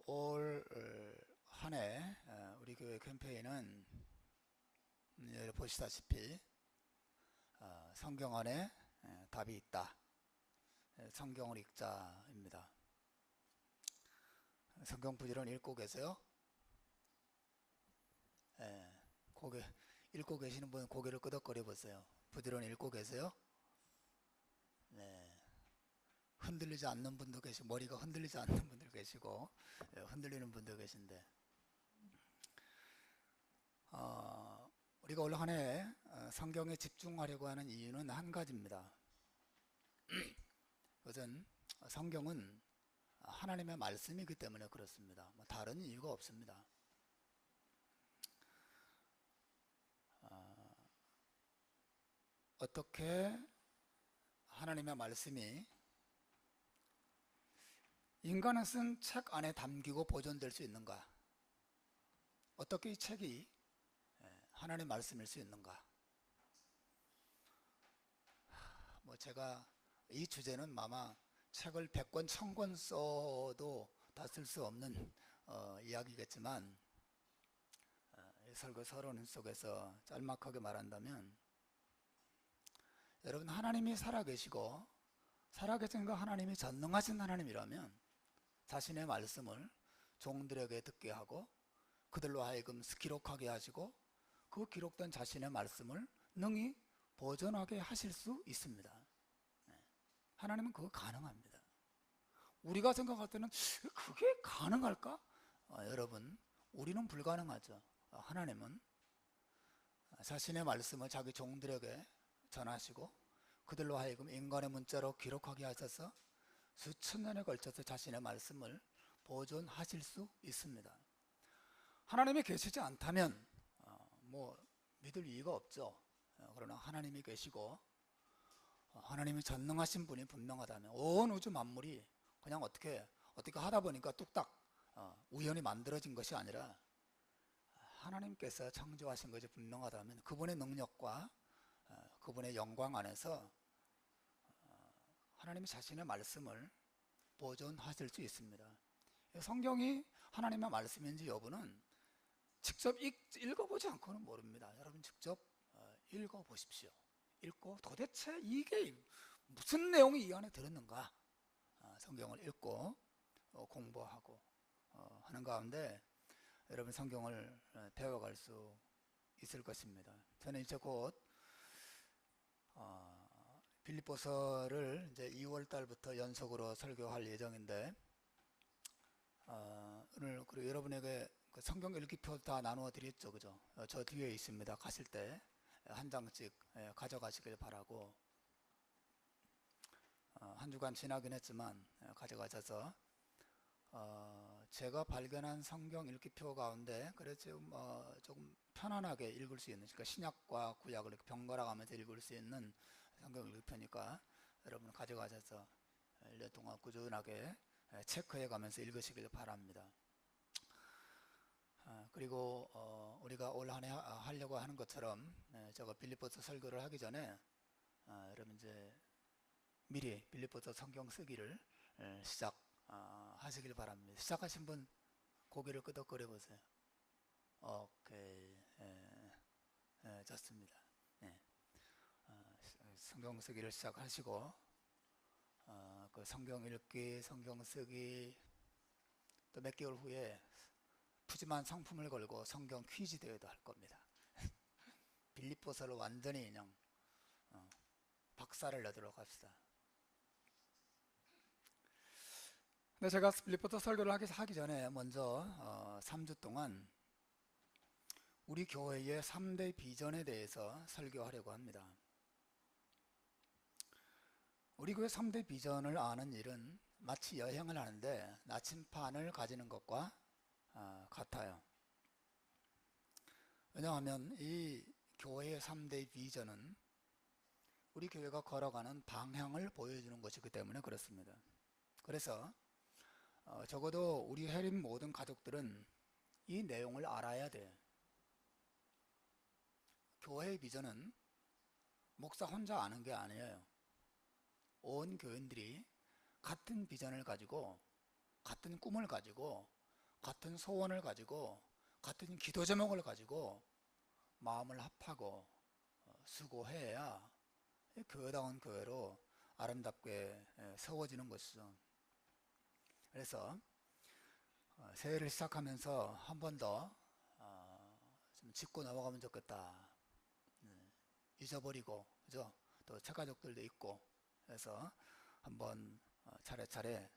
올 한 해 우리 교회 캠페인은 보시다시피 성경 안에 답이 있다. 성경을 읽자입니다. 성경 부지런 읽고 계세요? 고개 읽고 계시는 분 고개를 끄덕거려 보세요. 부지런 읽고 계세요? 네. 흔들리지 않는 분도 계시고 머리가 흔들리지 않는 분들 계시고 흔들리는 분도 계신데 우리가 올 한 해 성경에 집중하려고 하는 이유는 한 가지입니다. 그것은 성경은 하나님의 말씀이기 때문에 그렇습니다. 다른 이유가 없습니다. 어떻게 하나님의 말씀이 인간은 쓴 책 안에 담기고 보존될 수 있는가? 어떻게 이 책이 하나님의 말씀일 수 있는가? 제가 이 주제는 아마 책을 100권, 1000권 써도 다 쓸 수 없는 이야기겠지만 설교 서론 속에서 짤막하게 말한다면 여러분, 하나님이 살아계시고 살아계신 그 하나님이 전능하신 하나님이라면 자신의 말씀을 종들에게 듣게 하고 그들로 하여금 기록하게 하시고 그 기록된 자신의 말씀을 능히 보존하게 하실 수 있습니다. 하나님은 그거 가능합니다. 우리가 생각할 때는 그게 가능할까? 여러분, 우리는 불가능하죠. 하나님은 자신의 말씀을 자기 종들에게 전하시고 그들로 하여금 인간의 문자로 기록하게 하셔서 수천 년에 걸쳐서 자신의 말씀을 보존하실 수 있습니다. 하나님이 계시지 않다면 믿을 이유가 없죠. 그러나 하나님이 계시고 하나님이 전능하신 분이 분명하다면 온 우주 만물이 그냥 어떻게 하다 보니까 뚝딱 우연히 만들어진 것이 아니라 하나님께서 창조하신 것이 분명하다면 그분의 능력과 그분의 영광 안에서 하나님이 자신의 말씀을 보존하실 수 있습니다. 성경이 하나님의 말씀인지 여부는 직접 읽어보지 않고는 모릅니다. 여러분 직접 읽어보십시오. 읽고 도대체 이게 무슨 내용이 이 안에 들었는가 성경을 읽고 공부하고 하는 가운데 여러분 성경을 배워갈 수 있을 것입니다. 저는 이제 곧 빌립보서를 이제 2월 달부터 연속으로 설교할 예정인데 오늘 그리고 여러분에게 그 성경 읽기표 다 나누어 드렸죠, 그죠? 저 뒤에 있습니다. 가실 때 한 장씩 가져가시길 바라고 한 주간 지나긴 했지만 가져가셔서 제가 발견한 성경 읽기표 가운데 그래서 조금 편안하게 읽을 수 있는, 그러니까 신약과 구약을 이렇게 번갈아 가면서 읽을 수 있는 성경 읽기표니까 여러분 가져가셔서 1년 동안 꾸준하게 체크해 가면서 읽으시길 바랍니다. 그리고 우리가 올 한 해 하려고 하는 것처럼 제가 빌립보서 설교를 하기 전에 여러분 이제 미리 빌립보서 성경 쓰기를 시작하시길 바랍니다. 시작하신 분 고개를 끄덕거려 보세요. 오케이, 좋습니다. 성경 쓰기를 시작하시고 그 성경 읽기, 성경 쓰기 또 몇 개월 후에 푸짐한 상품을 걸고 성경 퀴즈 대회도 할 겁니다. 빌립보서를 완전히 그냥 박살을 내도록 합시다. 근데 제가 빌립보서 설교를 하기 전에 먼저 3주 동안 우리 교회의 3대 비전에 대해서 설교하려고 합니다. 우리 교회 3대 비전을 아는 일은 마치 여행을 하는데 나침판을 가지는 것과 같아요. 왜냐하면 이 교회의 3대 비전은 우리 교회가 걸어가는 방향을 보여주는 것이기 때문에 그렇습니다. 그래서 적어도 우리 혜림 모든 가족들은 이 내용을 알아야 돼요. 교회의 비전은 목사 혼자 아는 게 아니에요. 온 교인들이 같은 비전을 가지고 같은 꿈을 가지고 같은 소원을 가지고 같은 기도 제목을 가지고 마음을 합하고 수고해야 교회다운 교회로 아름답게 세워지는 것이죠. 그래서 새해를 시작하면서 한 번 더 좀 짚고 넘어가면 좋겠다. 잊어버리고, 그죠? 또 처가족들도 있고, 그래서 한번 차례차례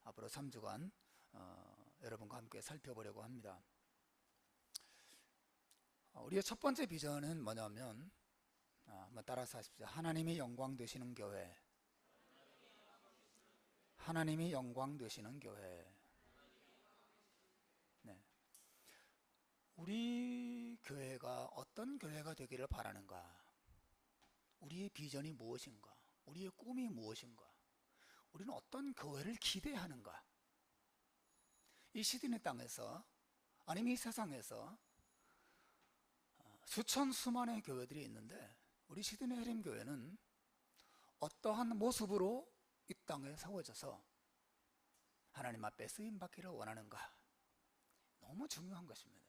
앞으로 3주간 여러분과 함께 살펴보려고 합니다. 우리의 첫 번째 비전은 뭐냐면, 한번 따라서 하십시오. 하나님이 영광 되시는 교회. 하나님이 영광 되시는 교회. 네. 우리 교회가 어떤 교회가 되기를 바라는가? 우리의 비전이 무엇인가? 우리의 꿈이 무엇인가? 우리는 어떤 교회를 기대하는가? 이 시드니 땅에서, 아니면 이 세상에서 수천 수만의 교회들이 있는데 우리 시드니 해림 교회는 어떠한 모습으로 이 땅에 세워져서 하나님 앞에 쓰임받기를 원하는가? 너무 중요한 것입니다.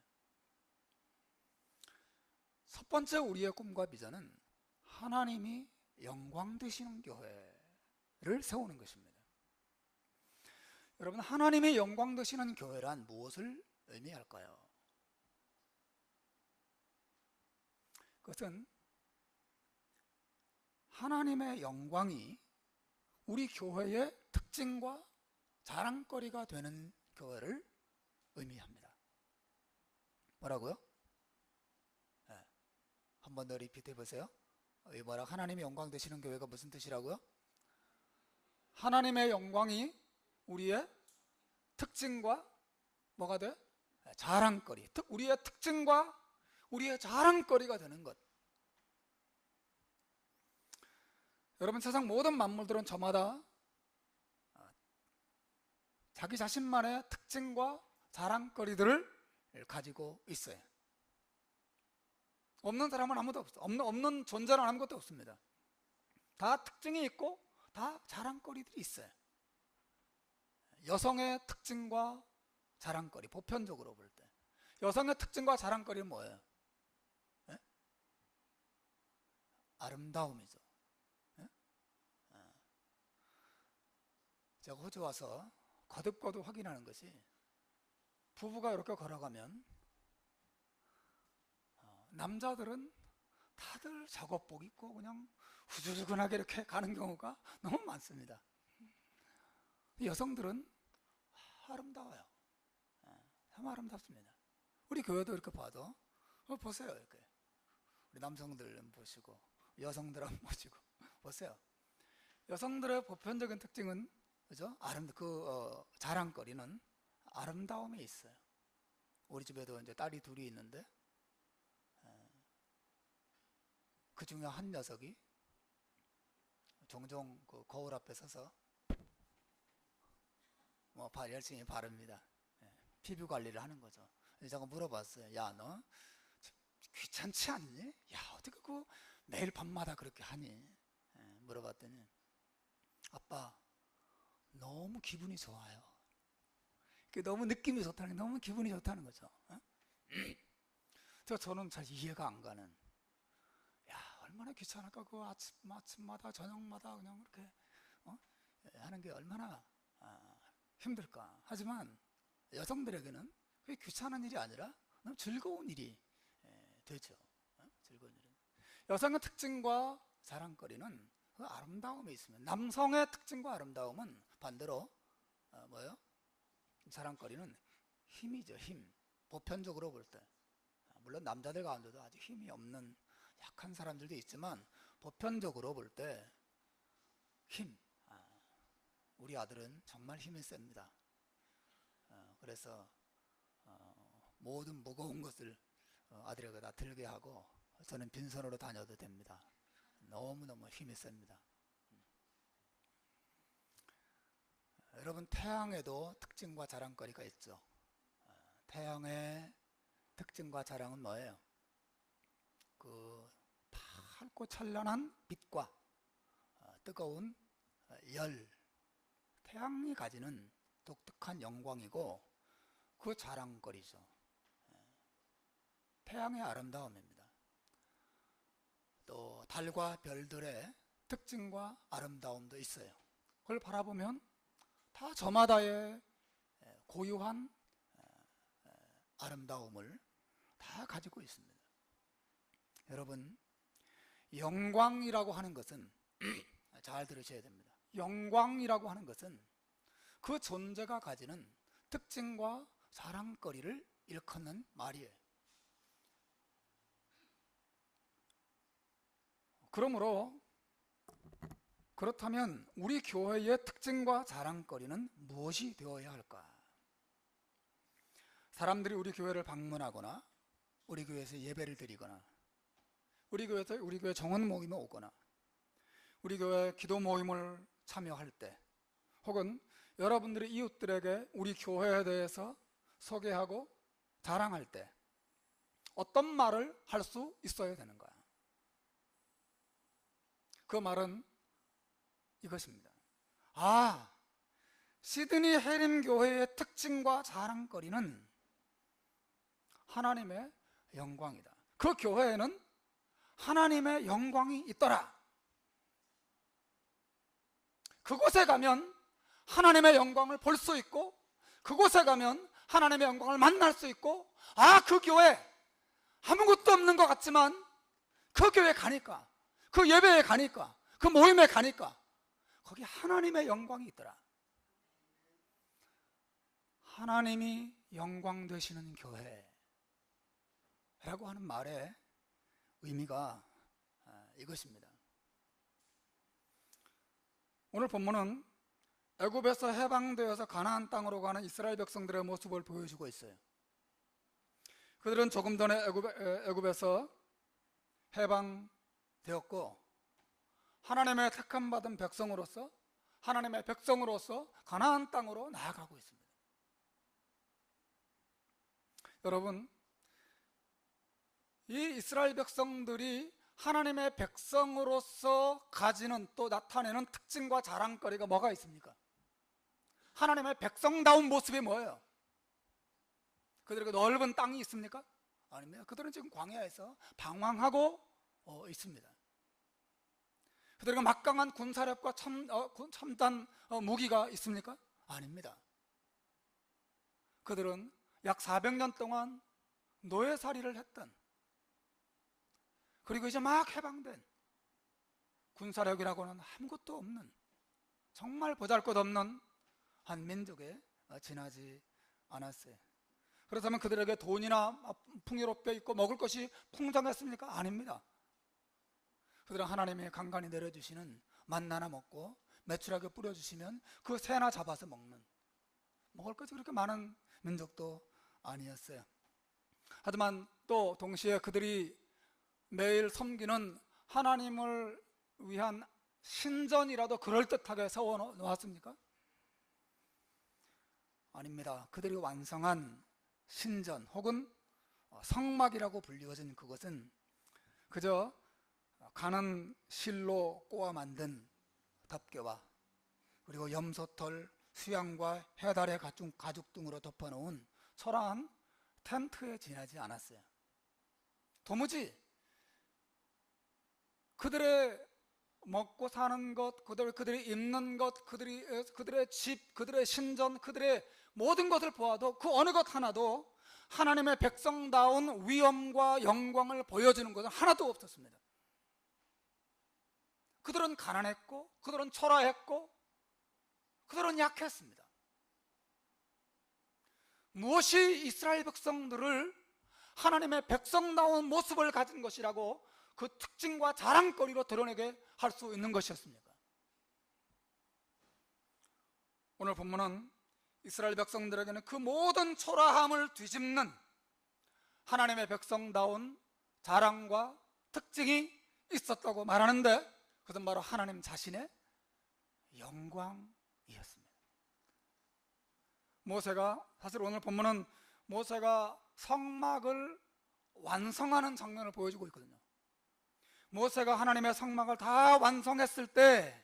첫 번째 우리의 꿈과 비전은 하나님이 영광 되시는 교회를 세우는 것입니다. 여러분, 하나님의 영광 되시는 교회란 무엇을 의미할까요? 그것은 하나님의 영광이 우리 교회의 특징과 자랑거리가 되는 교회를 의미합니다. 뭐라고요? 네. 한 번 더 리피트 해보세요. 뭐라? 하나님의 영광 되시는 교회가 무슨 뜻이라고요? 하나님의 영광이 우리의 특징과 뭐가 돼? 자랑거리. 우리의 특징과 우리의 자랑거리가 되는 것. 여러분, 세상 모든 만물들은 저마다 자기 자신만의 특징과 자랑거리들을 가지고 있어요. 없는 사람은 아무도 없어요. 없는 존재는 아무것도 없습니다. 다 특징이 있고 다 자랑거리들이 있어요. 여성의 특징과 자랑거리, 보편적으로 볼 때 여성의 특징과 자랑거리는 뭐예요? 네? 아름다움이죠. 네? 제가 호주 와서 거듭거듭 확인하는 것이, 부부가 이렇게 걸어가면 남자들은 다들 작업복 입고 그냥 후줄근하게 이렇게 가는 경우가 너무 많습니다. 여성들은 아름다워요. 참 아름답습니다. 우리 교회도 이렇게 봐도 보세요. 이렇게 우리 남성들 보시고 여성들 한번 보시고 보세요. 여성들의 보편적인 특징은, 그죠? 자랑거리는 아름다움에 있어요. 우리 집에도 이제 딸이 둘이 있는데 그 중에 한 녀석이 종종 그 거울 앞에 서서 열심히 바릅니다. 피부 관리를 하는 거죠. 제가 물어봤어요. 야, 너 귀찮지 않니? 야, 어떻게 그 매일 밤마다 그렇게 하니? 물어봤더니, 아빠, 너무 기분이 좋아요. 너무 느낌이 좋다는 게, 너무 기분이 좋다는 거죠. 저는 잘 이해가 안 가는, 야, 얼마나 귀찮을까? 그 아침마다 저녁마다 그냥 이렇게 하는 게 얼마나 힘들까? 하지만 여성들에게는 그게 귀찮은 일이 아니라 너무 즐거운 일이 되죠. 즐거운 일은. 여성의 특징과 자랑거리는 그 아름다움에 있습니다. 남성의 특징과 아름다움은 반대로 뭐예요? 자랑거리는 힘이죠. 힘. 보편적으로 볼 때, 물론 남자들 가운데도 아주 힘이 없는 약한 사람들도 있지만 보편적으로 볼 때 힘. 우리 아들은 정말 힘이 셉니다. 그래서 모든 무거운 것을 아들에게 다 들게 하고 저는 빈손으로 다녀도 됩니다. 너무너무 힘이 셉니다. 여러분, 태양에도 특징과 자랑거리가 있죠. 태양의 특징과 자랑은 뭐예요? 그 밝고 찬란한 빛과 뜨거운 열, 태양이 가지는 독특한 영광이고, 그 자랑거리죠. 태양의 아름다움입니다. 또 달과 별들의 특징과 아름다움도 있어요. 그걸 바라보면 다 저마다의 고유한 아름다움을 다 가지고 있습니다. 여러분, 영광이라고 하는 것은 잘 들으셔야 됩니다. 영광이라고 하는 것은 그 존재가 가지는 특징과 자랑거리를 일컫는 말이에요. 그렇다면 우리 교회의 특징과 자랑거리는 무엇이 되어야 할까? 사람들이 우리 교회를 방문하거나 우리 교회에서 예배를 드리거나 우리 교회 정원 모임에 오거나 우리 교회 기도 모임을 참여할 때 혹은 여러분들이 이웃들에게 우리 교회에 대해서 소개하고 자랑할 때 어떤 말을 할 수 있어야 되는 거야. 그 말은 이것입니다. 시드니 해림교회의 특징과 자랑거리는 하나님의 영광이다. 그 교회에는 하나님의 영광이 있더라. 그곳에 가면 하나님의 영광을 볼 수 있고 그곳에 가면 하나님의 영광을 만날 수 있고 그 교회 아무것도 없는 것 같지만 그 교회 가니까 그 예배에 가니까 그 모임에 가니까 거기 하나님의 영광이 있더라. 하나님이 영광 되시는 교회라고 하는 말의 의미가 이것입니다. 오늘 본문은 애굽에서 해방되어서 가나안 땅으로 가는 이스라엘 백성들의 모습을 보여주고 있어요. 그들은 조금 전에 애굽에서 해방되었고 하나님의 택함 받은 백성으로서 하나님의 백성으로서 가나안 땅으로 나아가고 있습니다. 여러분, 이 이스라엘 백성들이 하나님의 백성으로서 가지는 또 나타내는 특징과 자랑거리가 뭐가 있습니까? 하나님의 백성다운 모습이 뭐예요? 그들에게 넓은 땅이 있습니까? 아닙니다. 그들은 지금 광야에서 방황하고 있습니다. 그들에게 막강한 군사력과 첨단 무기가 있습니까? 아닙니다. 그들은 약 400년 동안 노예살이를 했던, 그리고 이제 막 해방된, 군사력이라고는 아무것도 없는 정말 보잘것없는 한 민족에 지나지 않았어요. 그렇다면 그들에게 돈이나 풍요롭게 있고 먹을 것이 풍성했습니까? 아닙니다. 그들은 하나님이 간간히 내려주시는 만나나 먹고 메추라기 뿌려주시면 그 새나 잡아서 먹을 것이 그렇게 많은 민족도 아니었어요. 하지만 또 동시에 그들이 매일 섬기는 하나님을 위한 신전이라도 그럴듯하게 세워놓았습니까? 아닙니다. 그들이 완성한 신전 혹은 성막이라고 불리워진 그것은 그저 가는 실로 꼬아 만든 덮개와 그리고 염소털, 수양과 해달의 가죽 등으로 덮어놓은 초라한 텐트에 지나지 않았어요. 도무지 그들의 먹고 사는 것, 그들이 입는 것, 그들의 집, 그들의 신전, 그들의 모든 것을 보아도 그 어느 것 하나도 하나님의 백성다운 위엄과 영광을 보여주는 것은 하나도 없었습니다. 그들은 가난했고, 그들은 초라했고, 그들은 약했습니다. 무엇이 이스라엘 백성들을 하나님의 백성다운 모습을 가진 것이라고 그 특징과 자랑거리로 드러내게 할 수 있는 것이었습니까? 오늘 본문은 이스라엘 백성들에게는 그 모든 초라함을 뒤집는 하나님의 백성다운 자랑과 특징이 있었다고 말하는데 그것은 바로 하나님 자신의 영광이었습니다. 사실 오늘 본문은 모세가 성막을 완성하는 장면을 보여주고 있거든요. 모세가 하나님의 성막을 다 완성했을 때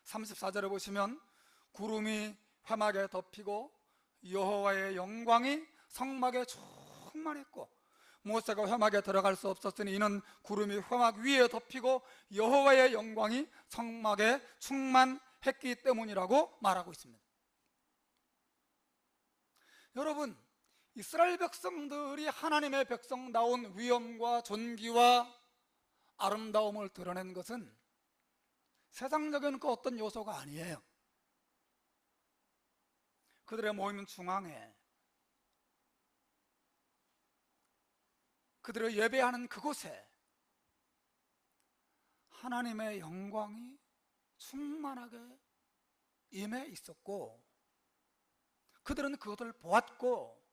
34절에 보시면 구름이 회막에 덮이고 여호와의 영광이 성막에 충만했고 모세가 회막에 들어갈 수 없었으니 이는 구름이 회막 위에 덮이고 여호와의 영광이 성막에 충만했기 때문이라고 말하고 있습니다. 여러분, 이스라엘 백성들이 하나님의 백성다운 위엄과 존귀와 아름다움을 드러낸 것은 세상적인 그 어떤 요소가 아니에요. 그들의 모임 중앙에, 그들의 예배하는 그곳에 하나님의 영광이 충만하게 임해 있었고, 그들은 그것을 보았고,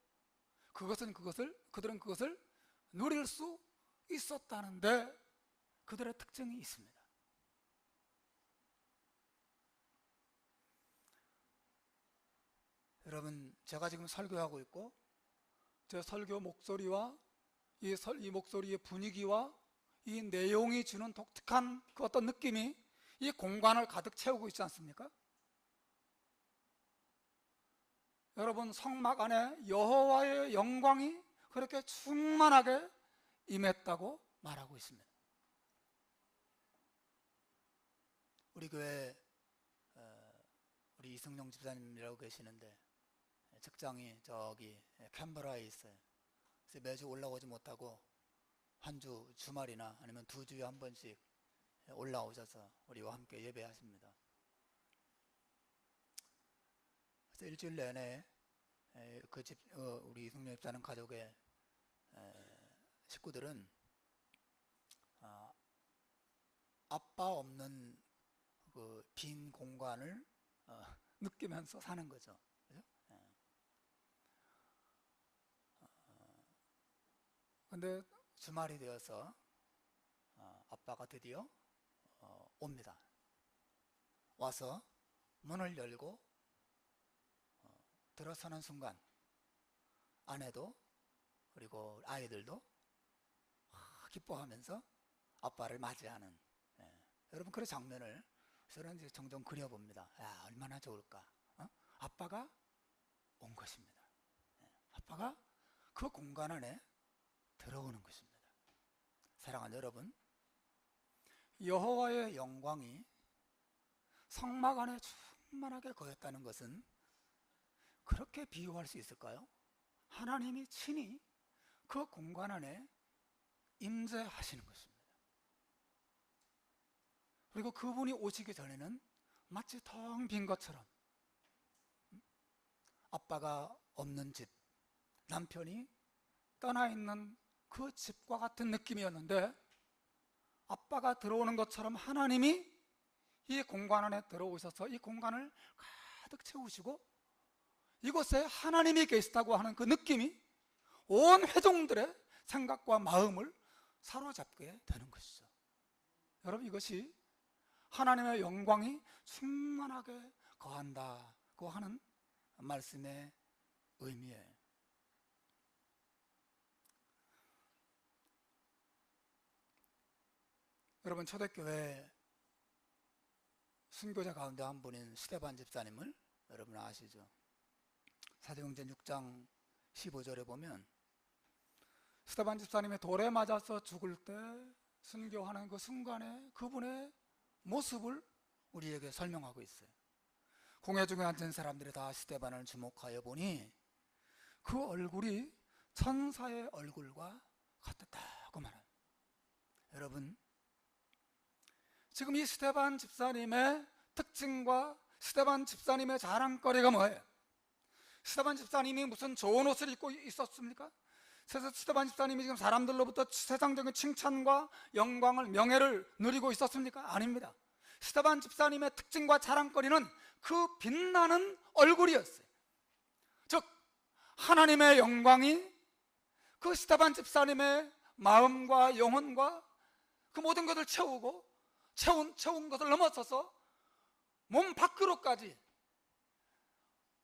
그들은 그것을 누릴 수 있었다는데 그들의 특징이 있습니다. 여러분, 제가 지금 설교하고 있고 제 설교 목소리와 이 목소리의 분위기와 이 내용이 주는 독특한 그 어떤 느낌이 이 공간을 가득 채우고 있지 않습니까? 여러분, 성막 안에 여호와의 영광이 그렇게 충만하게 임했다고 말하고 있습니다. 우리 교회 우리 이승용 집사님이라고 계시는데 직장이 저기 캔버라에 있어요. 그래서 매주 올라오지 못하고 한 주 주말이나 아니면 2주에 한 번씩 올라오셔서 우리와 함께 예배하십니다. 그래서 일주일 내내 우리 이승용 집사님 가족의 식구들은 아빠 없는 그 빈 공간을 느끼면서 사는 거죠. 그죠? 근데 주말이 되어서 아빠가 드디어 옵니다. 와서 문을 열고 들어서는 순간 아내도 그리고 아이들도 기뻐하면서 아빠를 맞이하는, 여러분, 그런 장면을 저는 이제 종종 그려봅니다. 야, 얼마나 좋을까. 아빠가 온 것입니다. 아빠가 그 공간 안에 들어오는 것입니다. 사랑하는 여러분, 여호와의 영광이 성막 안에 충만하게 거했다는 것은 그렇게 비유할 수 있을까요? 하나님이 친히 그 공간 안에 임재하시는 것입니다. 그리고 그분이 오시기 전에는 마치 텅 빈 것처럼, 아빠가 없는 집, 남편이 떠나 있는 그 집과 같은 느낌이었는데, 아빠가 들어오는 것처럼 하나님이 이 공간 안에 들어오셔서 이 공간을 가득 채우시고 이곳에 하나님이 계시다고 하는 그 느낌이 온 회종들의 생각과 마음을 사로잡게 되는 것이죠. 여러분, 이것이 하나님의 영광이 충만하게 거한다고 하는 말씀의 의미예요. 여러분, 초대교회 순교자 가운데 한 분인 스데반 집사님을 여러분 아시죠? 사도행전 6장 15절에 보면 스데반 집사님이 돌에 맞아서 죽을 때 순교하는 그 순간에 그분의 모습을 우리에게 설명하고 있어요. 공회 중에 앉은 사람들이 다 스데반을 주목하여 보니 그 얼굴이 천사의 얼굴과 같았다고 말합니다. 여러분, 지금 이 스데반 집사님의 특징과 스데반 집사님의 자랑거리가 뭐예요? 스데반 집사님이 무슨 좋은 옷을 입고 있었습니까? 스데반 집사님이 지금 사람들로부터 세상적인 칭찬과 영광을, 명예를 누리고 있었습니까? 아닙니다. 스데반 집사님의 특징과 자랑거리는 그 빛나는 얼굴이었어요. 즉, 하나님의 영광이 그 스데반 집사님의 마음과 영혼과 그 모든 것을 채우고 채운 것을 넘어서서 몸 밖으로까지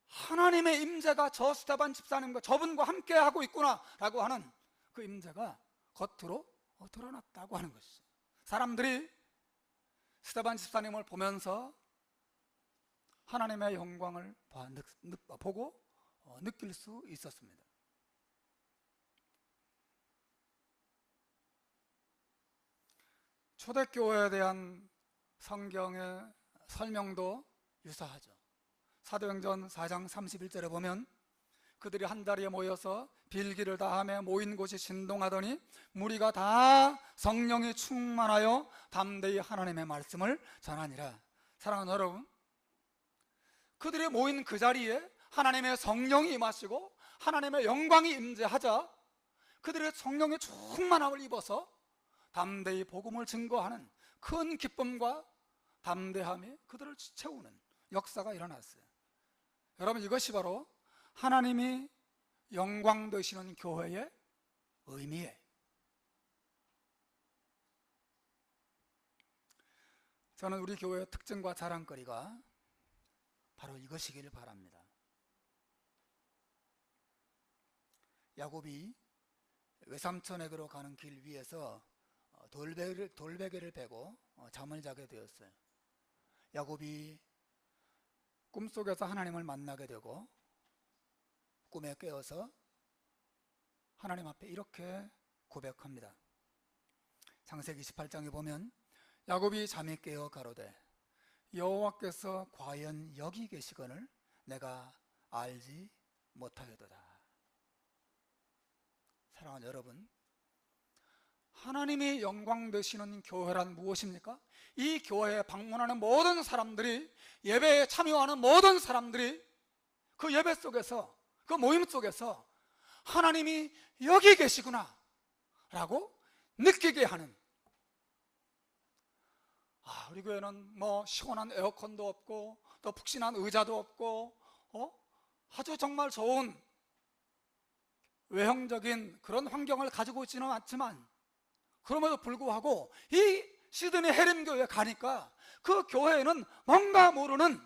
하나님의 임재가 저 스데반 집사님과 저분과 함께 하고 있구나라고 하는 그 임재가 겉으로 드러났다고 하는 것이죠. 사람들이 스데반 집사님을 보면서 하나님의 영광을 보고 느낄 수 있었습니다. 초대교회에 대한 성경의 설명도 유사하죠. 사도행전 4장 31절에 보면 그들이 한 자리에 모여서 빌기를 다하며 모인 곳이 진동하더니 무리가 다 성령이 충만하여 담대히 하나님의 말씀을 전하니라. 사랑하는 여러분, 그들이 모인 그 자리에 하나님의 성령이 임하시고 하나님의 영광이 임재하자 그들의 성령의 충만함을 입어서 담대히 복음을 증거하는 큰 기쁨과 담대함이 그들을 채우는 역사가 일어났어요. 여러분, 이것이 바로 하나님이 영광 되시는 교회의 의미예요. 저는 우리 교회의 특징과 자랑거리가 바로 이것이길 바랍니다. 야곱이 외삼촌에게로 가는 길 위에서 돌베개를 베고 잠을 자게 되었어요. 야곱이 꿈속에서 하나님을 만나게 되고 꿈에 깨어서 하나님 앞에 이렇게 고백합니다. 창세기 28장에 보면 야곱이 잠이 깨어 가로되 여호와께서 과연 여기 계시거늘 내가 알지 못하였도다. 사랑하는 여러분, 하나님이 영광 되시는 교회란 무엇입니까? 이 교회에 방문하는 모든 사람들이, 예배에 참여하는 모든 사람들이 그 예배 속에서, 그 모임 속에서 하나님이 여기 계시구나 라고 느끼게 하는, 우리 교회는 뭐 시원한 에어컨도 없고 또 푹신한 의자도 없고 아주 정말 좋은 외형적인 그런 환경을 가지고 있지는 않지만, 그럼에도 불구하고 이 시드니 해림교회에 가니까 그 교회에는 뭔가 모르는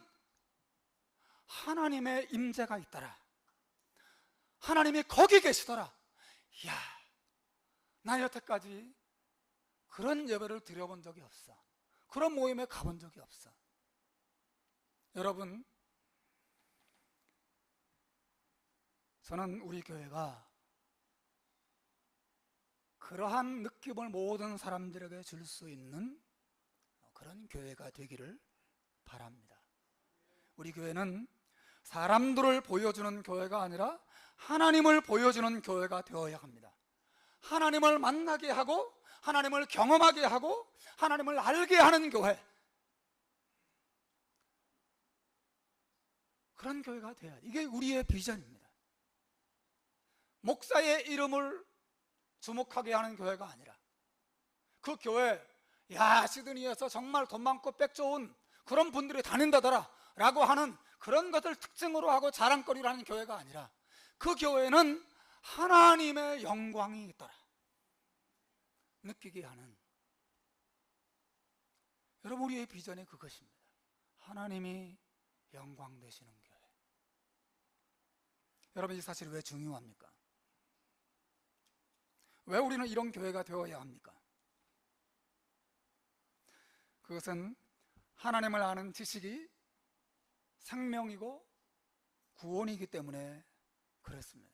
하나님의 임재가 있더라. 하나님이 거기 계시더라. 이야, 나 여태까지 그런 예배를 드려본 적이 없어. 그런 모임에 가본 적이 없어. 여러분, 저는 우리 교회가 그러한 느낌을 모든 사람들에게 줄 수 있는 그런 교회가 되기를 바랍니다. 우리 교회는 사람들을 보여주는 교회가 아니라 하나님을 보여주는 교회가 되어야 합니다. 하나님을 만나게 하고 하나님을 경험하게 하고 하나님을 알게 하는 교회, 그런 교회가 돼야, 이게 우리의 비전입니다. 목사의 이름을 주목하게 하는 교회가 아니라 그 교회, 야, 시드니에서 정말 돈 많고 빽 좋은 그런 분들이 다닌다더라 라고 하는 그런 것을 특징으로 하고 자랑거리로 하는 교회가 아니라 그 교회는 하나님의 영광이 있더라 느끼게 하는, 여러분, 우리의 비전이 그것입니다. 하나님이 영광 되시는 교회. 여러분, 이 사실이 왜 중요합니까? 왜 우리는 이런 교회가 되어야 합니까? 그것은 하나님을 아는 지식이 생명이고 구원이기 때문에 그렇습니다.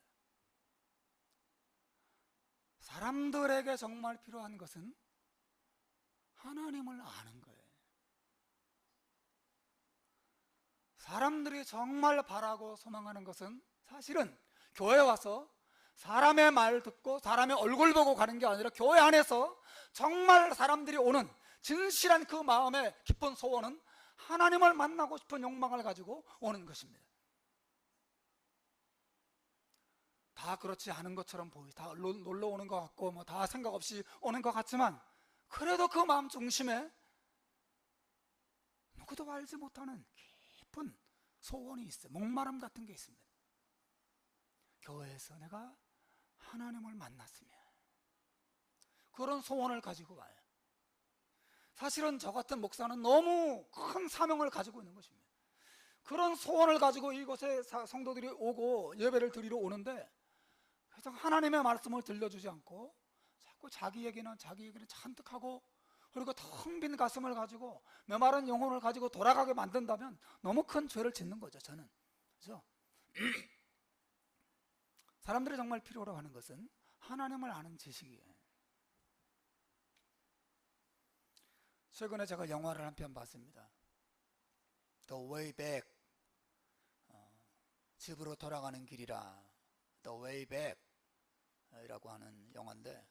사람들에게 정말 필요한 것은 하나님을 아는 거예요. 사람들이 정말 바라고 소망하는 것은 사실은 교회 와서 사람의 말 듣고 사람의 얼굴 보고 가는 게 아니라 교회 안에서 정말 사람들이 오는 진실한 그 마음의 깊은 소원은 하나님을 만나고 싶은 욕망을 가지고 오는 것입니다. 다 그렇지 않은 것처럼 다 놀러 오는 것 같고 뭐 다 생각 없이 오는 것 같지만, 그래도 그 마음 중심에 누구도 알지 못하는 깊은 소원이 있어요. 목마름 같은 게 있습니다. 교회에서 내가 하나님을 만났으면, 그런 소원을 가지고 와요. 사실은 저 같은 목사는 너무 큰 사명을 가지고 있는 것입니다. 그런 소원을 가지고 이곳에 성도들이 오고 예배를 드리러 오는데 그래서 하나님의 말씀을 들려주지 않고 자꾸 자기 얘기는 잔뜩 하고, 그리고 텅 빈 가슴을 가지고 메마른 영혼을 가지고 돌아가게 만든다면 너무 큰 죄를 짓는 거죠, 저는. 그렇죠? 사람들이 정말 필요로 하는 것은 하나님을 아는 지식이에요. 최근에 제가 영화를 한 편 봤습니다. The Way Back, 집으로 돌아가는 길이라, The Way Back 이라고 하는 영화인데,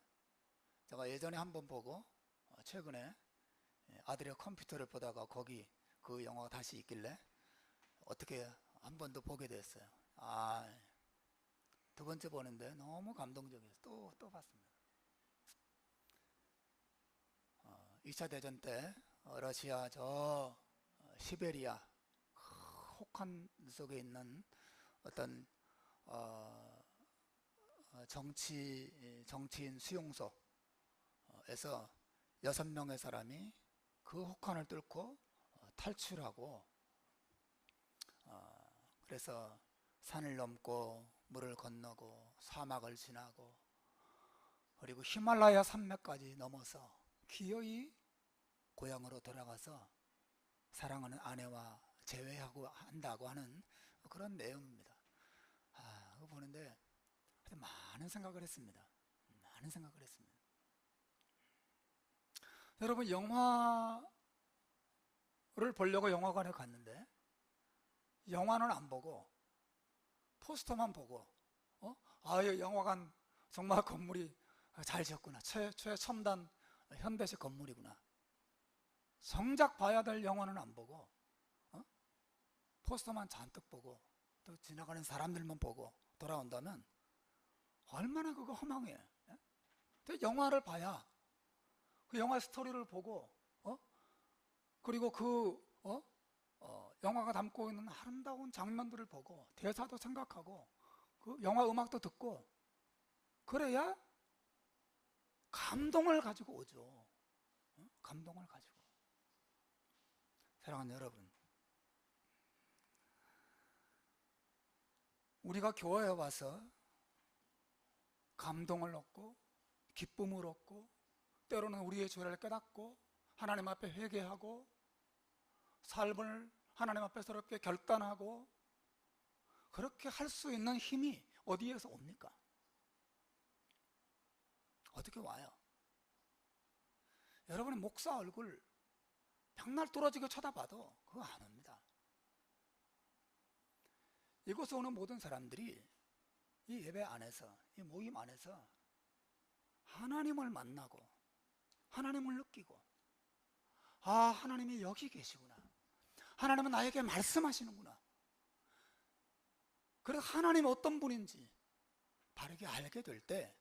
제가 예전에 한번 보고 최근에 아들의 컴퓨터를 보다가 거기 그 영화가 다시 있길래 어떻게 한 번 더 보게 됐어요. 두 번째 보는데 너무 감동적이어서 또 봤습니다. 2차 대전 때 러시아 저 시베리아 혹한 속에 있는 어떤 정치인 수용소에서 6명의 사람이 그 혹한을 뚫고 탈출하고, 그래서 산을 넘고 물을 건너고 사막을 지나고 그리고 히말라야 산맥까지 넘어서 기어이 고향으로 돌아가서 사랑하는 아내와 재회하고 한다고 하는 그런 내용입니다. 그거 보는데 많은 생각을 했습니다. 여러분, 영화를 보려고 영화관에 갔는데 영화는 안 보고 포스터만 보고 이 영화관 정말 건물이 잘 지었구나, 최첨단 현대식 건물이구나, 정작 봐야 될 영화는 안 보고 포스터만 잔뜩 보고 또 지나가는 사람들만 보고 돌아온다면 얼마나 그거 허망해. 영화를 봐야 그 영화 스토리를 보고 그리고 영화가 담고 있는 아름다운 장면들을 보고 대사도 생각하고 그 영화 음악도 듣고 그래야 감동을 가지고 오죠. 감동을 가지고. 사랑하는 여러분, 우리가 교회에 와서 감동을 얻고 기쁨을 얻고 때로는 우리의 죄를 깨닫고 하나님 앞에 회개하고 삶을 하나님 앞에 새롭게 결단하고 그렇게 할 수 있는 힘이 어디에서 옵니까? 어떻게 와요? 여러분의 목사 얼굴 백날 뚫어지게 쳐다봐도 그거 안 옵니다. 이곳에 오는 모든 사람들이 이 예배 안에서, 이 모임 안에서 하나님을 만나고 하나님을 느끼고, 하나님이 여기 계시구나, 하나님은 나에게 말씀하시는구나, 그래서 하나님이 어떤 분인지 바르게 알게 될 때,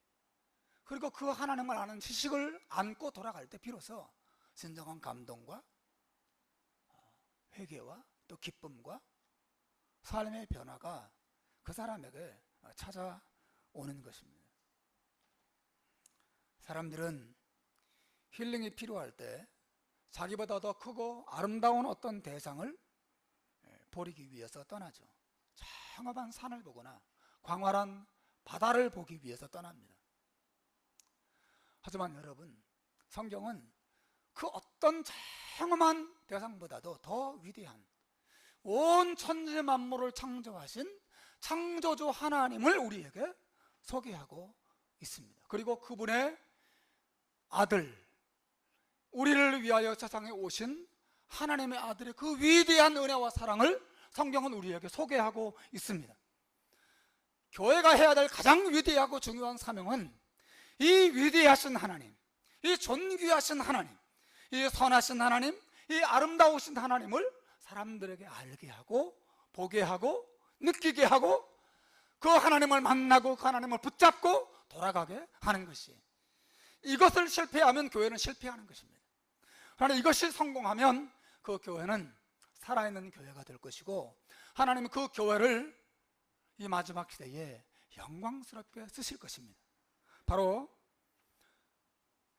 그리고 그 하나님을 아는 지식을 안고 돌아갈 때 비로소 진정한 감동과 회개와 또 기쁨과 삶의 변화가 그 사람에게 찾아오는 것입니다. 사람들은 힐링이 필요할 때 자기보다 더 크고 아름다운 어떤 대상을 보기 위해서 떠나죠. 장엄한 산을 보거나 광활한 바다를 보기 위해서 떠납니다. 하지만 여러분, 성경은 그 어떤 장엄한 대상보다도 더 위대한 온 천지 만물을 창조하신 창조주 하나님을 우리에게 소개하고 있습니다. 그리고 그분의 아들, 우리를 위하여 세상에 오신 하나님의 아들의 그 위대한 은혜와 사랑을 성경은 우리에게 소개하고 있습니다. 교회가 해야 될 가장 위대하고 중요한 사명은 이 위대하신 하나님, 이 존귀하신 하나님, 이 선하신 하나님, 이 아름다우신 하나님을 사람들에게 알게 하고 보게 하고 느끼게 하고 그 하나님을 만나고 그 하나님을 붙잡고 돌아가게 하는 것이, 이것을 실패하면 교회는 실패하는 것입니다. 그러나 이것이 성공하면 그 교회는 살아있는 교회가 될 것이고, 하나님은 그 교회를 이 마지막 시대에 영광스럽게 쓰실 것입니다. 바로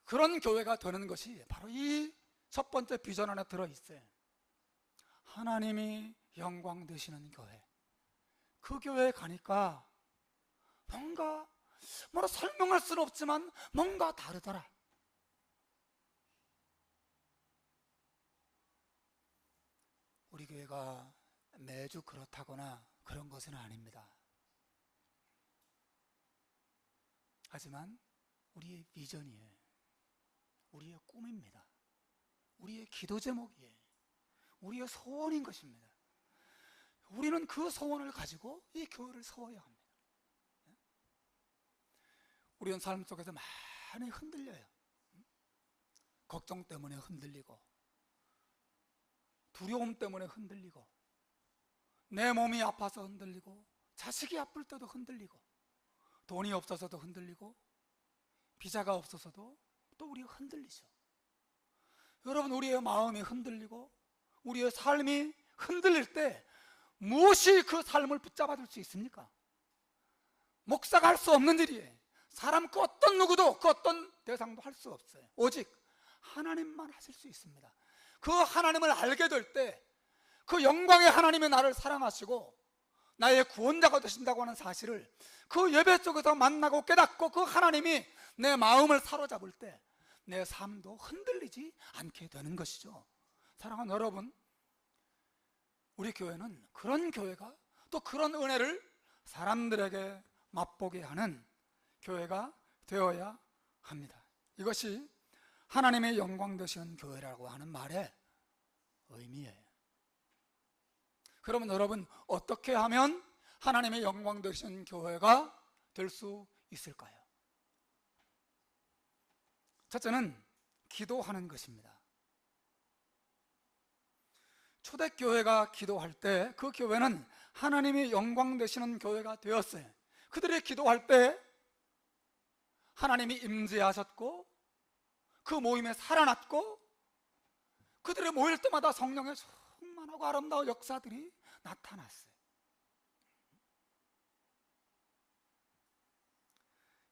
그런 교회가 되는 것이 바로 이 첫 번째 비전 안에 들어있어요. 하나님이 영광 되시는 교회. 그 교회에 가니까 뭔가 설명할 수는 없지만 뭔가 다르더라. 우리 교회가 매주 그렇다거나 그런 것은 아닙니다. 하지만 우리의 비전이에요. 우리의 꿈입니다. 우리의 기도 제목이에요. 우리의 소원인 것입니다. 우리는 그 소원을 가지고 이 교회를 세워야 합니다. 우리는 삶 속에서 많이 흔들려요. 걱정 때문에 흔들리고, 두려움 때문에 흔들리고, 내 몸이 아파서 흔들리고, 자식이 아플 때도 흔들리고, 돈이 없어서도 흔들리고, 비자가 없어서도 또 우리가 흔들리죠. 여러분, 우리의 마음이 흔들리고 우리의 삶이 흔들릴 때 무엇이 그 삶을 붙잡아줄 수 있습니까? 목사가 할 수 없는 일이에요. 사람 그 어떤 누구도, 그 어떤 대상도 할 수 없어요. 오직 하나님만 하실 수 있습니다. 그 하나님을 알게 될 때 그 영광의 하나님이 나를 사랑하시고 나의 구원자가 되신다고 하는 사실을 그 예배 속에서 만나고 깨닫고 그 하나님이 내 마음을 사로잡을 때 내 삶도 흔들리지 않게 되는 것이죠. 사랑하는 여러분, 우리 교회는 그런 교회가, 또 그런 은혜를 사람들에게 맛보게 하는 교회가 되어야 합니다. 이것이 하나님의 영광 되시는 교회라고 하는 말의 의미예요. 그러면 여러분, 어떻게 하면 하나님의 영광 되시는 교회가 될 수 있을까요? 첫째는 기도하는 것입니다. 초대교회가 기도할 때 그 교회는 하나님이 영광 되시는 교회가 되었어요. 그들이 기도할 때 하나님이 임재하셨고 그 모임에 살아났고 그들이 모일 때마다 성령의 충만하고 아름다운 역사들이 나타났어요.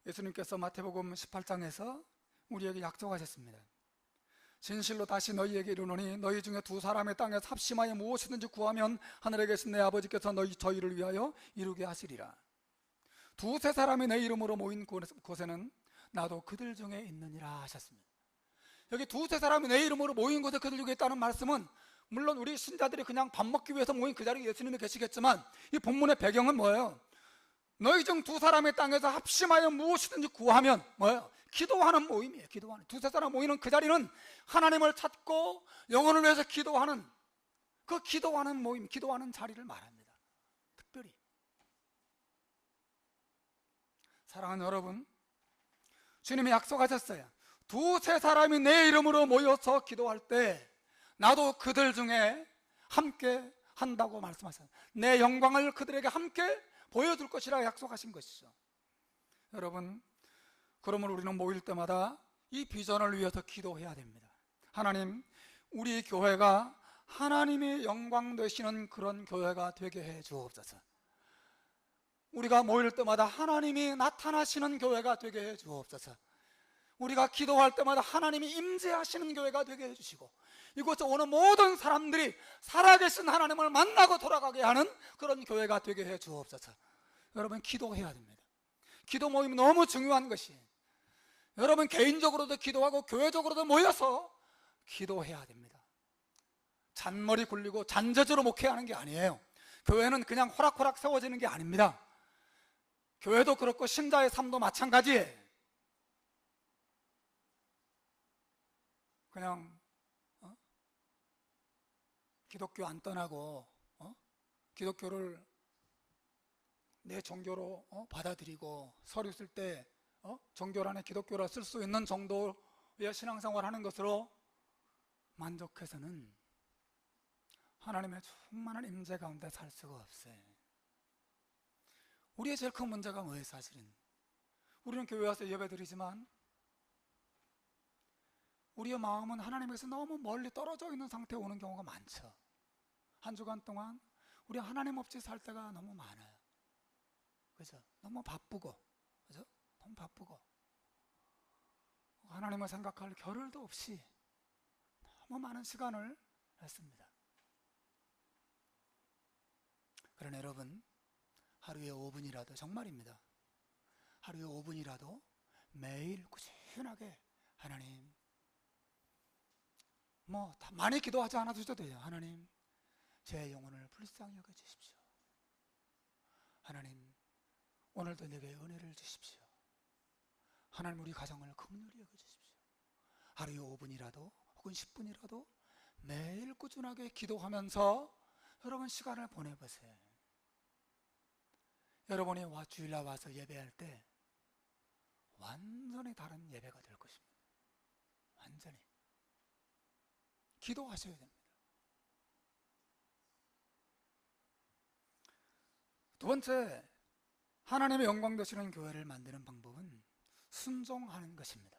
예수님께서 마태복음 18장에서 우리에게 약속하셨습니다. 진실로 다시 너희에게 이르노니 너희 중에 두 사람의 땅에서 합심하여 무엇이든지 구하면 하늘에 계신 내 아버지께서 저희를 위하여 이루게 하시리라. 두세 사람이 내 이름으로 모인 곳에는 나도 그들 중에 있느니라 하셨습니다. 여기 두세 사람이 내 이름으로 모인 곳에 그들 중에 있다는 말씀은 물론 우리 신자들이 그냥 밥 먹기 위해서 모인 그 자리에 예수님이 계시겠지만 이 본문의 배경은 뭐예요? 너희 중 두 사람의 땅에서 합심하여 무엇이든지 구하면 뭐예요? 기도하는 모임이에요. 기도하는, 두세 사람 모이는 그 자리는 하나님을 찾고 영혼을 위해서 기도하는 그 기도하는 모임, 기도하는 자리를 말합니다. 특별히 사랑하는 여러분, 주님이 약속하셨어요. 두세 사람이 내 이름으로 모여서 기도할 때 나도 그들 중에 함께 한다고 말씀하셨어요. 내 영광을 그들에게 함께 보여줄 것이라 약속하신 것이죠. 여러분, 그러면 우리는 모일 때마다 이 비전을 위해서 기도해야 됩니다. 하나님, 우리 교회가 하나님의 영광 되시는 그런 교회가 되게 해 주옵소서. 우리가 모일 때마다 하나님이 나타나시는 교회가 되게 해 주옵소서. 우리가 기도할 때마다 하나님이 임재하시는 교회가 되게 해주시고 이곳에 오는 모든 사람들이 살아계신 하나님을 만나고 돌아가게 하는 그런 교회가 되게 해 주옵소서. 여러분, 기도해야 됩니다. 기도 모임이 너무 중요한 것이, 여러분 개인적으로도 기도하고 교회적으로도 모여서 기도해야 됩니다. 잔머리 굴리고 잔재주로 목회하는 게 아니에요. 교회는 그냥 호락호락 세워지는 게 아닙니다. 교회도 그렇고 신자의 삶도 마찬가지예요. 그냥 기독교 안 떠나고 기독교를 내 종교로 받아들이고 서류 쓸 때 종교란에 기독교라 쓸 수 있는 정도의 신앙생활 하는 것으로 만족해서는 하나님의 충만한 임재 가운데 살 수가 없어요. 우리의 제일 큰 문제가 뭐예요? 사실은 우리는 교회 와서 예배드리지만 우리의 마음은 하나님에서 너무 멀리 떨어져 있는 상태에 오는 경우가 많죠. 한 주간 동안 우리 하나님 없이 살 때가 너무 많아요. 그죠? 너무 바쁘고, 그죠? 너무 바쁘고 하나님을 생각할 겨를도 없이 너무 많은 시간을 했습니다. 그러나 여러분, 하루에 5분이라도, 정말입니다, 하루에 5분이라도 매일 꾸준하게 하나님, 많이 기도하지 않아도 돼요. 하나님, 제 영혼을 불쌍히 여겨주십시오. 하나님, 오늘도 내게 은혜를 주십시오. 하나님, 우리 가정을 긍휼히 여겨주십시오. 하루에 5분이라도 혹은 5분 10분이라도 매일 꾸준하게 기도하면서 여러분 시간을 보내보세요. 여러분이 주일날 와서 예배할 때 완전히 다른 예배가 될 것입니다. 완전히 기도하셔야 됩니다. 두 번째, 하나님의 영광 되시는 교회를 만드는 방법은 순종하는 것입니다.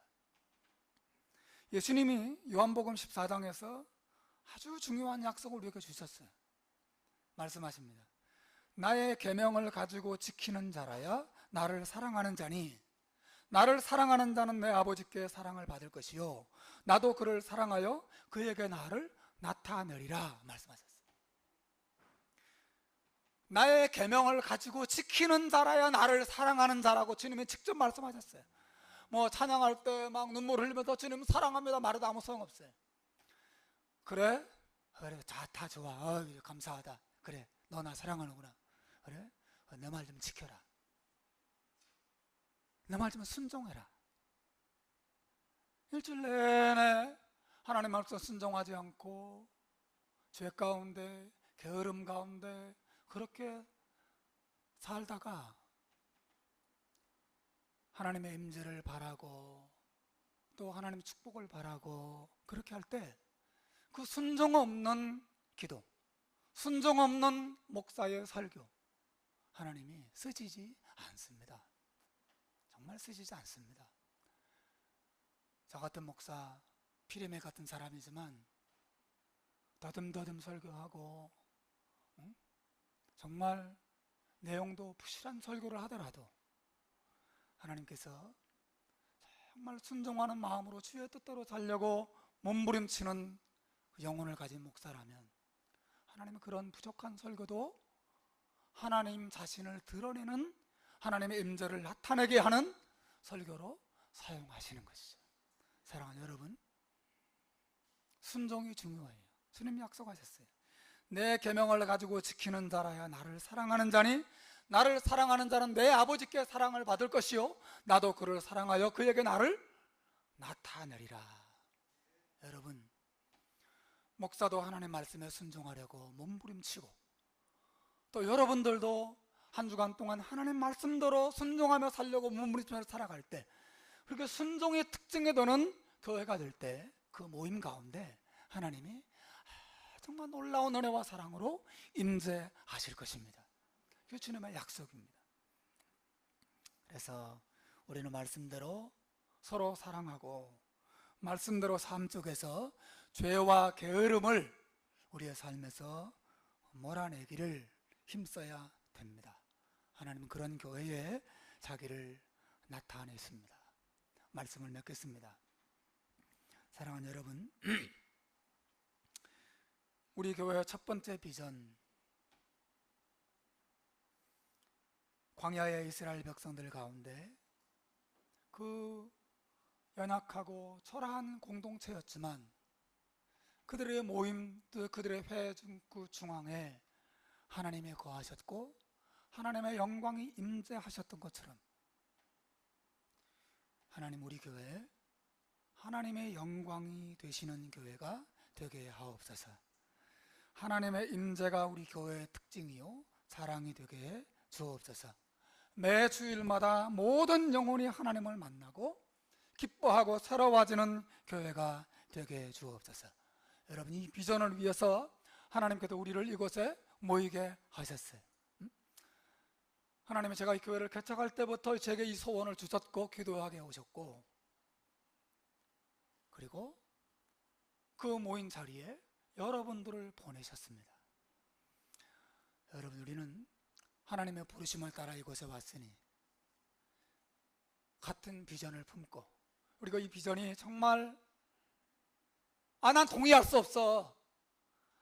예수님이 요한복음 14장에서 아주 중요한 약속을 우리에게 주셨어요. 말씀하십니다. 나의 계명을 가지고 지키는 자라야 나를 사랑하는 자니 나를 사랑하는 자는 내 아버지께 사랑을 받을 것이요 나도 그를 사랑하여 그에게 나를 나타내리라 말씀하셨어요. 나의 계명을 가지고 지키는 자라야 나를 사랑하는 자라고 주님이 직접 말씀하셨어요. 뭐 찬양할 때 막 눈물 흘리면서 주님 사랑합니다 말해도 아무 소용없어요. 그래? 그래, 다 좋아. 감사하다. 그래, 너 나 사랑하는구나. 그래? 내 말 좀 지켜라. 내 말 좀 순종해라. 일주일 내내 하나님 말씀 순종하지 않고 죄 가운데 게으름 가운데 그렇게 살다가 하나님의 임재를 바라고 또 하나님의 축복을 바라고 그렇게 할 때 그 순종 없는 기도, 순종 없는 목사의 설교 하나님이 쓰시지 않습니다. 정말 쓰시지 않습니다. 저 같은 목사 피레메 같은 사람이지만 더듬더듬 설교하고 정말 내용도 부실한 설교를 하더라도 하나님께서 정말 순종하는 마음으로 주의 뜻대로 살려고 몸부림치는 영혼을 가진 목사라면 하나님은 그런 부족한 설교도 하나님 자신을 드러내는 하나님의 임재를 나타내게 하는 설교로 사용하시는 것이죠. 사랑하는 여러분, 순종이 중요해요. 주님이 약속하셨어요. 내 계명을 가지고 지키는 자라야 나를 사랑하는 자니 나를 사랑하는 자는 내 아버지께 사랑을 받을 것이요 나도 그를 사랑하여 그에게 나를 나타내리라. 여러분, 목사도 하나님의 말씀에 순종하려고 몸부림치고 또 여러분들도 한 주간 동안 하나님 말씀대로 순종하며 살려고 몸부림치며 살아갈 때 그렇게 순종의 특징에 도는 교회가 될 때 그 모임 가운데 하나님이 정말 놀라운 은혜와 사랑으로 임재하실 것입니다. 그게 주님의 약속입니다. 그래서 우리는 말씀대로 서로 사랑하고 말씀대로 삶 속에서 죄와 게으름을 우리의 삶에서 몰아내기를 힘써야 됩니다. 하나님은 그런 교회에 자기를 나타내십니다. 말씀을 맺겠습니다. 사랑하는 여러분, 우리 교회의 첫 번째 비전, 광야의 이스라엘 백성들 가운데 그 연약하고 초라한 공동체였지만 그들의 모임, 또 그들의 회 중앙에 하나님이 거하셨고 하나님의 영광이 임재하셨던 것처럼 하나님 우리 교회에 하나님의 영광이 되시는 교회가 되게 하옵소서. 하나님의 임재가 우리 교회의 특징이요 자랑이 되게 주옵소서. 매 주일마다 모든 영혼이 하나님을 만나고 기뻐하고 새로워지는 교회가 되게 주옵소서. 여러분, 이 비전을 위해서 하나님께서 우리를 이곳에 모이게 하셨어요. 하나님이 제가 이 교회를 개척할 때부터 제게 이 소원을 주셨고 기도하게 오셨고 그리고 그 모인 자리에 여러분들을 보내셨습니다. 여러분, 우리는 하나님의 부르심을 따라 이곳에 왔으니 같은 비전을 품고 우리가 이 비전이 정말 난 동의할 수 없어,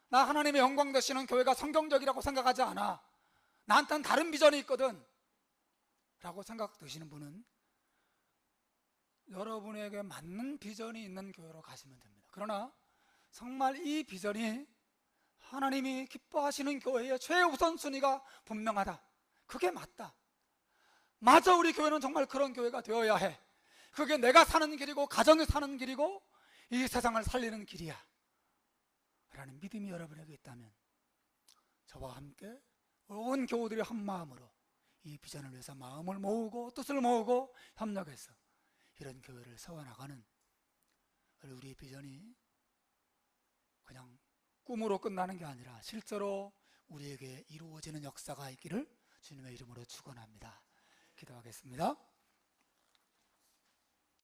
나 하나님의 영광 되시는 교회가 성경적이라고 생각하지 않아, 나한테는 다른 비전이 있거든 라고 생각되시는 분은 여러분에게 맞는 비전이 있는 교회로 가시면 됩니다. 그러나 정말 이 비전이 하나님이 기뻐하시는 교회의 최우선순위가 분명하다, 그게 맞다, 맞아, 우리 교회는 정말 그런 교회가 되어야 해, 그게 내가 사는 길이고 가정이 사는 길이고 이 세상을 살리는 길이야 라는 믿음이 여러분에게 있다면 저와 함께 온 교우들이 한 마음으로 이 비전을 위해서 마음을 모으고 뜻을 모으고 협력해서 이런 교회를 세워나가는 우리 비전이 그냥 꿈으로 끝나는 게 아니라 실제로 우리에게 이루어지는 역사가 있기를 주님의 이름으로 축원합니다. 기도하겠습니다.